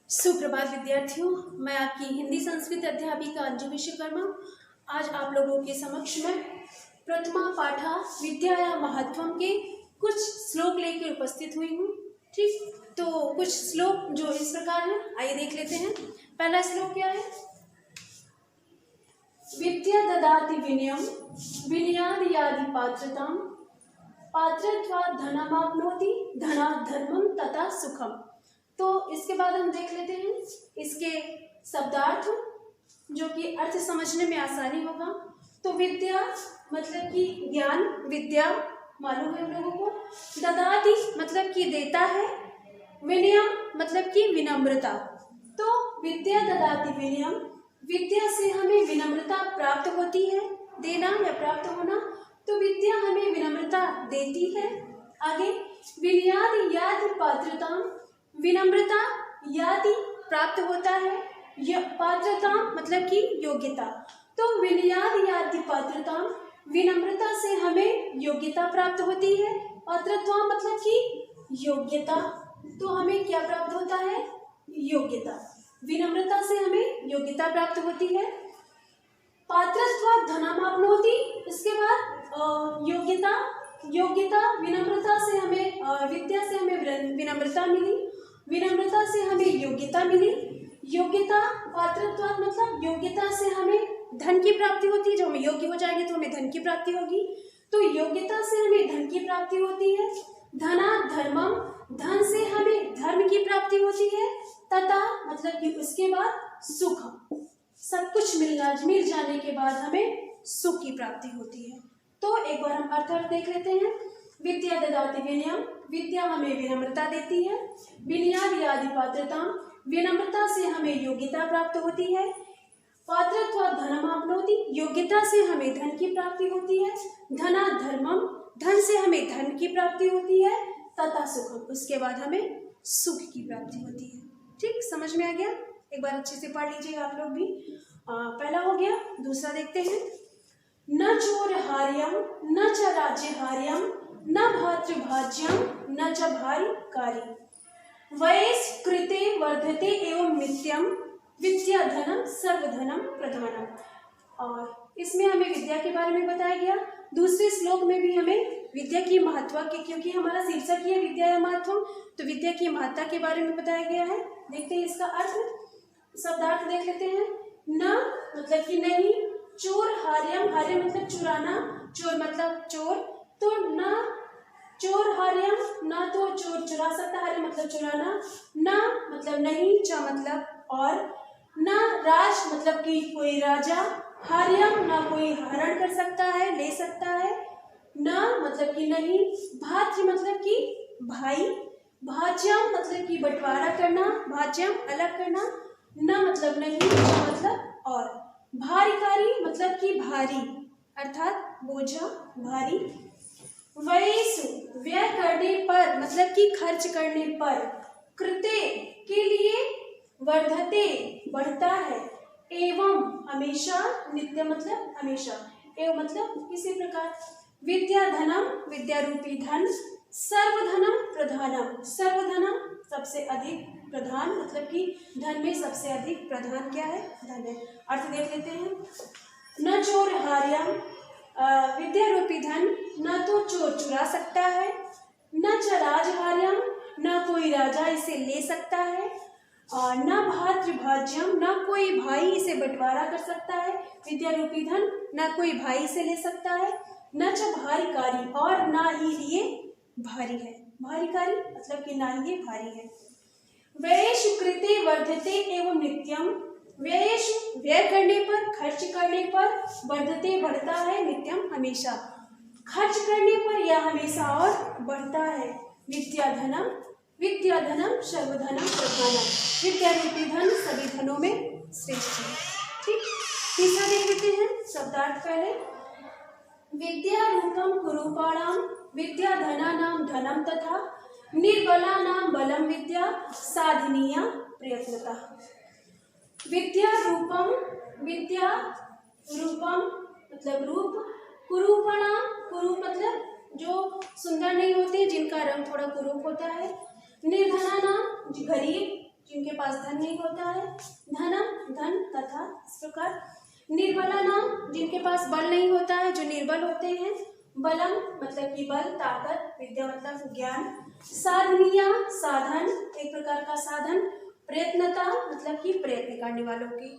सुप्रभात विद्यार्थियों, मैं आपकी हिंदी संस्कृत अध्यापिका अंजू विश्वकर्मा आज आप लोगों के समक्ष में प्रथमा पाठा विद्या महत्वम के कुछ श्लोक लेकर उपस्थित हुई हूँ। ठीक, तो कुछ श्लोक जो इस प्रकार है, आइए देख लेते हैं। पहला श्लोक क्या है? विद्या ददाति विनयम विनयाद यादि पात्रताम पात्रत्वात् धनमाप्नोति धनात् धर्मम तथा सुखम। तो इसके बाद हम देख लेते हैं इसके शब्दार्थ, जो कि अर्थ समझने में आसानी होगा। तो विद्या मतलब कि ज्ञान, विद्या मालूम है हम लोगों को। ददाति मतलब कि देता है। विनयम मतलब कि विनम्रता। तो विद्या ददाति विनयम, विद्या से हमें विनम्रता प्राप्त होती है, देना या प्राप्त होना। तो विद्या हमें विनम्रता देती है। आगे विनयाद याद पात्रता, विनम्रता यादि प्राप्त होता है। पात्रता मतलब कि योग्यता। तो विनयाद यादि पात्रता, विनम्रता से हमें योग्यता प्राप्त होती है। पात्रत्व मतलब कि योग्यता, तो हमें क्या प्राप्त होता है? योग्यता। विनम्रता से हमें योग्यता प्राप्त होती है। पात्रत्व धनमाप्नोति, इसके बाद योग्यता विनम्रता से हमें विद्या से हमें विनम्रता मिली, विनम्रता से हमें योग्यता मिली। योग्यता पात्रत्व मतलब योग्यता से हमें धन की प्राप्ति होती है। जब हम योग्य हो जाएंगे तो हमें धन की प्राप्ति होगी। तो योग्यता से हमें धन की प्राप्ति होती है। धना धर्मम, धन से हमें धर्म की प्राप्ति होती है। तथा मतलब कि उसके बाद सुख, सब कुछ मिल जाने के बाद हमें सुख की प्राप्ति होती है। तो एक बार हम अर्थ देख लेते हैं। विद्या ददाति विनयम, विद्या हमें विनम्रता देती है। विनयाद यादि पात्रता, विनम्रता से हमें योग्यता प्राप्त होती है। पात्रत्व धनमाप्नोति, योग्यता से हमें धन की प्राप्ति होती है। धना धर्मम, धन से हमें धन की प्राप्ति होती है। तथा सुखम, उसके बाद हमें सुख की प्राप्ति होती है। ठीक, समझ में आ गया? एक बार अच्छे से पढ़ लीजिए आप लोग भी। पहला हो गया, दूसरा देखते हैं। न चोरहार्यम न च राज्यहार्यम न भातृभाज्यम न च भारी कारी वयस कृते वर्धते एवं नित्यम विद्या धनम सर्वधनम प्रधानम। और इसमें हमें विद्या के बारे में बताया गया। दूसरे श्लोक में भी हमें विद्या की महत्व के, क्योंकि हमारा शीर्षक ही है विद्या या महत्व, तो विद्या की महत्ता के बारे में बताया गया है। देखते हैं इसका अर्थ, शब्दार्थ देख लेते हैं। न मतलब कि नहीं, चोर हार्यम, हार्य मतलब चुराना, चोर मतलब चोर। तो न चोर हार्यम, ना तो चोर चुरा सकता, हार्य मतलब चुराना। न मतलब नहीं, च मतलब और। न राज मतलब कि कोई राजा, हार्यम ना कोई हरण कर सकता है, ले सकता है। न मतलब कि नहीं, भाज्य मतलब कि भाई, भाज्यम मतलब कि बंटवारा करना, भाज्यम अलग करना। न मतलब नहीं, मतलब और। भारीकारी मतलब कि भारी, अर्थात बोझा, भारी। वयसु व्यय करने पर मतलब कि खर्च करने पर। कृते के लिए, वर्धते बढ़ता है, एवं हमेशा, नित्य मतलब हमेशा, एवं मतलब किसी प्रकार। विद्या धनम विद्या रूपी धन, सर्वधनम प्रधानम, सर्वधनम सबसे अधिक, प्रधान मतलब कि धन में सबसे अधिक प्रधान क्या है? धन है। अर्थ देख लेते हैं। न चोर हार्यम, विद्या रूपी धन न तो चोर चुरा सकता है, न च राजहार्यम, न कोई राजा इसे ले सकता है, और न भातृभाज्यम, न कोई भाई इसे बंटवारा कर सकता है। विद्या रूपी धन न कोई भाई इसे ले सकता है। न च भारीकारी, और ना ही ये भारी है। भारीकारी मतलब कि ना ही ये भारी है। व्ययेषु कृते वर्धते एवं नित्यम, व्ययेषु व्यय करने पर, खर्च करने पर, वर्धते बढ़ता है, नित्यम हमेशा, खर्च करने पर या हमेशा और बढ़ता है। विद्या धनम सर्वधनम प्रधानम, विद्या रूपी धन सभी धनों में श्रेष्ठ है। ठीक, तीसरा देख लेते हैं शब्दार्थ पहले। विद्या रूपम कुरूपाणाम विद्या धनानाम धनम तथा निर्बलानाम बलम विद्या साधनीया प्रयत्नता। विद्या रूपम मतलब रूप, कुरूपाणाम, कुरूप मतलब जो सुंदर नहीं होते, जिनका रंग थोड़ा कुरूप होता है। निर्धनानाम गरीब, जिनके पास धन नहीं होता है। धनम धन तथा, इस प्रकार निर्बला नाम जिनके पास बल नहीं होता है, जो निर्बल होते हैं। बलम मतलब कि बल, ताकत, विद्या मतलब ज्ञान। साधनीया साधन, एक प्रकार का साधन। प्रयत्नता मतलब कि प्रयत्न करने वालों की।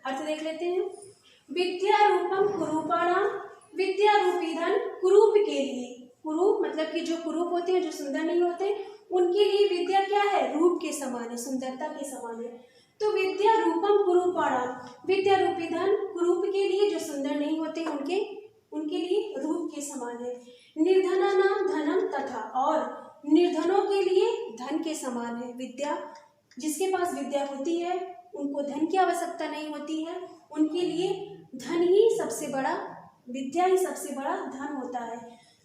अर्थ देख लेते हैं। विद्या रूपम कुरूपाणाम, विद्या रूपी धन कुरूप के लिए। कुरूप मतलब कि जो कुरूप होते हैं, जो सुंदर नहीं होते, उनके लिए विद्या क्या है, रूप के समान है, सुंदरता के समान है। तो विद्या रूपम कुरूपाणाम, विद्या रूपी धन कुरूप के लिए, जो सुंदर नहीं होते, उनके लिए रूप के समान है। निर्धना नाम धनम तथा, और निर्धनों के लिए धन के समान है। विद्या, जिसके पास विद्या होती है उनको धन की आवश्यकता नहीं होती है, उनके लिए धन ही सबसे बड़ा, विद्या ही सबसे बड़ा धन होता है।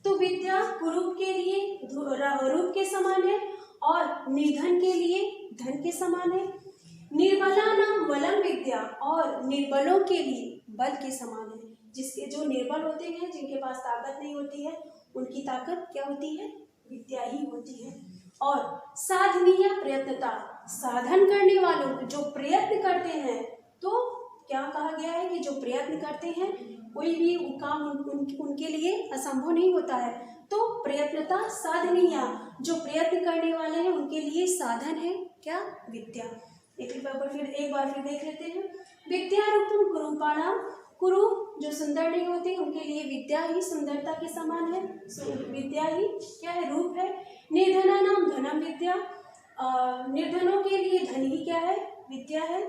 तो विद्या कुरूप के लिए रूप के समान है और निर्धन के लिए धन के समान है। निर्बला नाम बलम विद्या, और निर्बलों के लिए बल के समान है। जिसके जो निर्बल होते हैं, जिनके पास ताकत नहीं होती है, उनकी ताकत क्या होती है, विद्या ही होती है। और साधनीय प्रयत्नता, साधन करने वालों जो प्रयत्न करते हैं, तो क्या कहा गया है कि जो प्रयत्न करते हैं कोई भी काम उनके लिए असंभव नहीं होता है। तो प्रयत्नता साधनीय, जो प्रयत्न करने वाले हैं उनके लिए साधन है क्या, विद्या। एक बार फिर देख लेते हैं। विद्या रूपम कुरूपाणाम, कुरूप जो सुंदर नहीं होते उनके लिए विद्या ही सुंदरता के समान है, विद्या ही क्या है, रूप है। निर्धना नाम धनम विद्या, निर्धनों के लिए धन ही क्या है, विद्या है।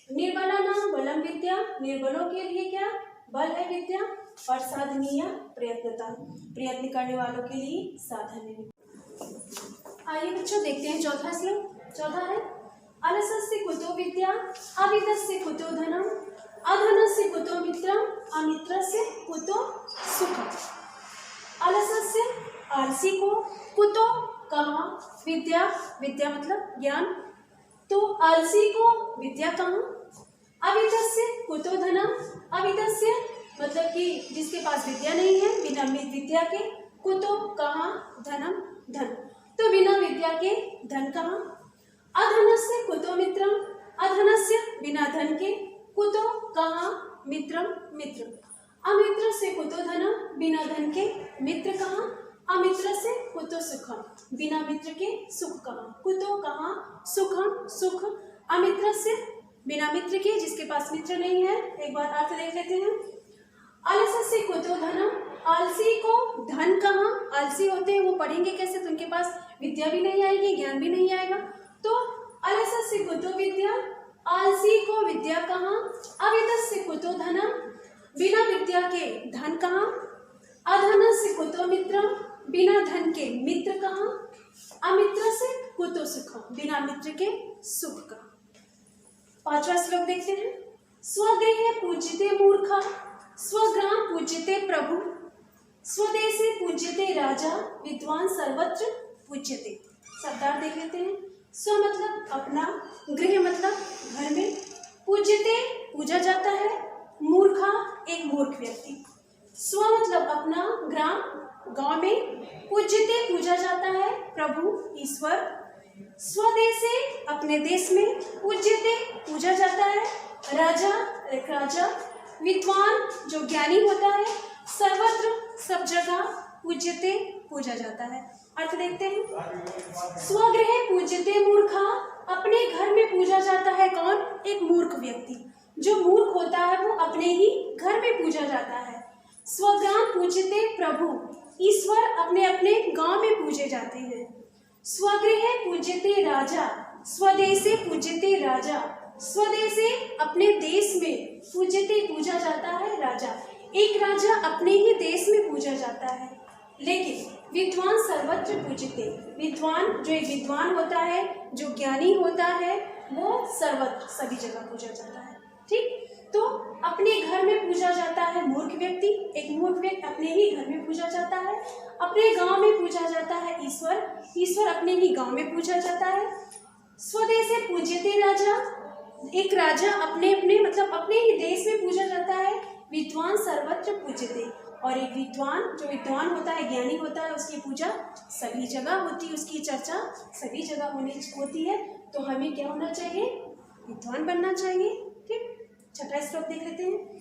निर्बला नाम बलम विद्या, निर्बलों के लिए क्या, बल है, विद्या। और साधनीय प्रयत्नता, प्रयत्न करने वालों के लिए साधन है। आइए बच्चों देखते हैं चौथा श्लोक। चौथा है अलसस्य कुतो विद्या, अविद्यस्य कुतो धनम, अधनस्य कुतो मित्रम, अमित्रस्य कुतो सुखम। अलसस्य आलसी को, कुतो कहाँ, विद्या, विद्या मतलब ज्ञान, तो आलसी को विद्या कहाँ। अविद्यस्य कुतो धनम, अविद्यस्य मतलब कि जिसके पास विद्या नहीं है, बिना विद्या के, कुतो कहाँ, धनम धन, तो बिना विद्या के धन कहाँ। अधनस्य कुतो मित्रम, अधनस्य बिना धन के, कुतो कहाँ, मित्रम मित्र। अमित्र से कुतो धनम, बिना धन के मित्र कहाँ। अमित्र से कुतो सुखम, बिना मित्र के सुख कहाँ। कुतो कहाँ, सुखम सुख। अमित्र से बिना मित्र के, जिसके पास मित्र नहीं है। एक बार अर्थ देख लेते हैं। अलसस्य कुतो धनम, आलसी को धन कहाँ, आलसी होते हैं वो पढ़ेंगे कैसे, तो उनके पास विद्या भी नहीं आएगी, ज्ञान भी नहीं आएगा। तो अलसस्य कुतो विद्या, आलसी को विद्या कहाँ। अविद्यस्य कुतो धनम, बिना विद्या के धन कहाँ। अधनस्य कुतो मित्रम, बिना धन के मित्र कहाँ। अमित्र से कुतो सुखम, बिना मित्र के सुख कहाँ। पांचवा श्लोक देखते हैं। स्वगृहे पूज्यते मूर्खा, स्वग्राम पूज्यते प्रभु, स्वदेशे पूज्यते राजा, विद्वान सर्वत्र पूज्यते। शब्दार्थ देख लेते हैं। स्व मतलब अपना, गृह मतलब घर में, पूज्यते पूजा जाता है, मूर्खा एक मूर्ख व्यक्ति। स्व मतलब अपना, ग्राम गांव में, पूज्यते पूजा जाता है, प्रभु ईश्वर। स्वदेशे अपने देश में, पूज्यते पूजा जाता है, राजा एक राजा। विद्वान जो ज्ञानी होता है, सर्वत्र सब जगह, पूज्यते पूजा जाता है। अर्थ देखते हैं। स्वगृहे पूज्यते मूर्खा, अपने घर में पूजा जाता है कौन, एक मूर्ख व्यक्ति। जो मूर्ख होता है वो अपने ही घर में पूजा जाता है। स्वग्राम पूज्यते प्रभु, ईश्वर अपने अपने गांव में पूजे जाते हैं। स्वगृहे पूज्यते राजा, स्वदेशे पूज्यते राजा, स्वदेशे अपने देश में, पूज्यते पूजा जाता है राजा। एक राजा अपने ही देश में पूजा जाता है। लेकिन विद्वान सर्वत्र पूज्यते, विद्वान जो एक विद्वान होता है, जो ज्ञानी होता है, वो सर्वत्र सभी जगह पूजा जाता है। ठीक, तो अपने घर में पूजा जाता है मूर्ख व्यक्ति, एक मूर्ख व्यक्ति अपने ही घर में पूजा जाता है। अपने गांव में पूजा जाता है ईश्वर, ईश्वर अपने ही गांव में पूजा जाता है। स्वदेशे पूज्यते राजा, एक राजा अपने अपने मतलब अपने ही देश में पूजा जाता है। विद्वान सर्वत्र पूज्यते, और एक विद्वान जो विद्वान होता है, ज्ञानी होता है, उसकी पूजा सभी जगह होती है, उसकी चर्चा सभी जगह होती है। तो हमें क्या होना चाहिए, विद्वान बनना चाहिए। ठीक, छठा श्लोक देख लेते हैं।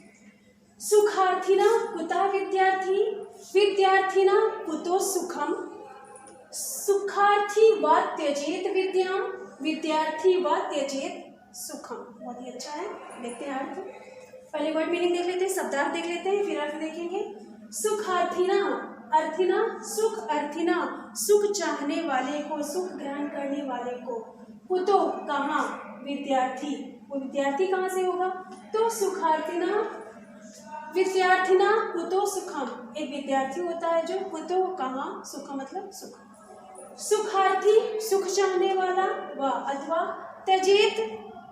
सुखार्थिना कुतः विद्यार्थी, विद्यार्थिना कुतो सुखम, सुखार्थी व त्यजेत विद्याम, विद्यार्थी व त्यजेत सुखम। बहुत ही अच्छा है। देखते हैं अर्थ। पहले वर्ड मीनिंग देख लेते हैं, शब्दार्थ देख लेते हैं, फिर अर्थ देखेंगे। सुखार्थिना, अर्थिना सुख, अर्थिना सुख चाहने वाले को, सुख ग्रहण करने वाले को, कुतो कहाँ, विद्यार्थी, वो विद्यार्थी कहाँ से होगा, तो सुखार्थिना विद्यार्थिना कुतो सुखम, एक विद्यार्थी होता है जो, कुतो कहाँ, सुखम मतलब सुख, सुखार्थी सुख चाहने वाला, व अथवा त्यजेत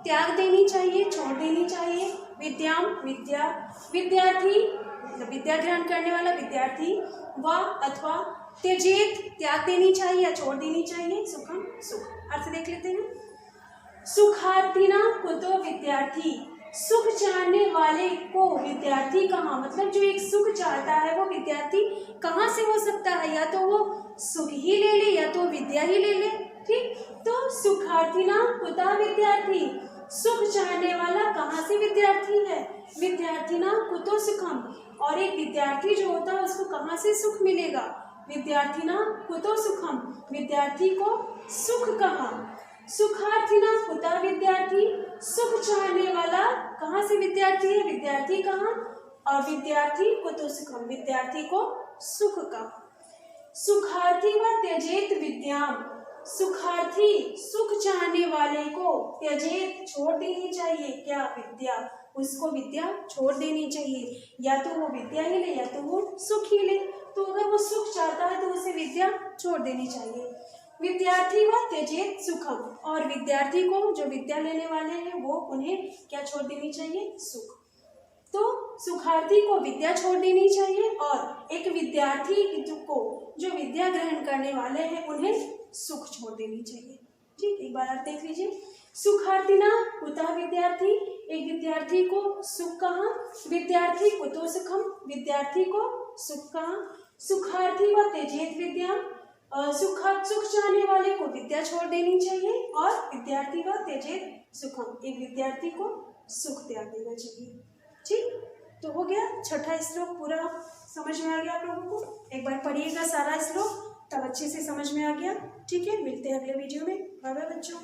त्याग देनी चाहिए, छोड़ देनी चाहिए, विद्याम विद्या, विद्यार्थी मतलब विद्या ग्रहण करने वाला विद्यार्थी, व अथवा त्यजेत त्याग देनी चाहिए या छोड़ देनी चाहिए, सुखम सुख। अर्थ देख लेते हैं। सुखार्थिना कुतो विद्यार्थी, सुख चाहने वाले को विद्यार्थी कहाँ, मतलब जो एक सुख चाहता है वो विद्यार्थी कहाँ से हो सकता है, या तो वो सुख ही ले ले या तो विद्या ही ले ले। ठीक, तो सुखार्थिना कुतः विद्यार्थी, सुख चाहने वाला कहाँ से विद्यार्थी है, विद्यार्थिना कुतो सुखम, और एक विद्यार्थी जो होता है उसको कहाँ से सुख मिलेगा, विद्यार्थिना कुतो सुखम, विद्यार्थी को सुख कहाँ, सुखार्थिना कुतः विद्यार्थी, सुख चाहने वाला कहाँ से विद्यार्थी है, विद्यार्थी कहाँ, और विद्यार्थी कुतो सुखम, विद्यार्थी को सुख कहाँ। सुखार्थी व त्यजेत विद्याम, सुखार्थी सुख चाहने वाले को त्यजेत छोड़ देनी चाहिए, क्या, विद्या, उसको विद्या छोड़ देनी चाहिए, या तो वो विद्या ही ले या तो वो सुख ही ले। तो अगर वो सुख चाहता है तो उसे विद्या छोड़ देनी चाहिए। विद्यार्थी व त्यजेत सुखम, और विद्यार्थी को जो विद्या लेने वाले हैं वो उन्हें क्या छोड़ देनी चाहिए, सुख। तो सुखार्थी को विद्या छोड़ देनी चाहिए और एक विद्यार्थी को जो विद्या ग्रहण करने वाले हैं उन्हें सुख छोड़ देनी चाहिए। ठीक, एक बार आप देख लीजिए। सुखार्थिना कुतः विद्यार्थी, एक विद्यार्थी को सुख कहाँ, विद्यार्थी कुतो सुखम, विद्यार्थी को सुख कहाँ, सुखार्थी व त्यजेत विद्या, सुख चाहने वाले को विद्या छोड़ देनी चाहिए, और विद्यार्थी व त्यजेत सुखम, एक विद्यार्थी को सुख त्याग देना चाहिए। ठीक, तो हो गया छठा श्लोक पूरा समझ में आ गया आप लोगों को। एक बार पढ़िएगा सारा श्लोक, तब अच्छे से समझ में आ गया। ठीक है, मिलते हैं अगले वीडियो में। बाय बाय बच्चों।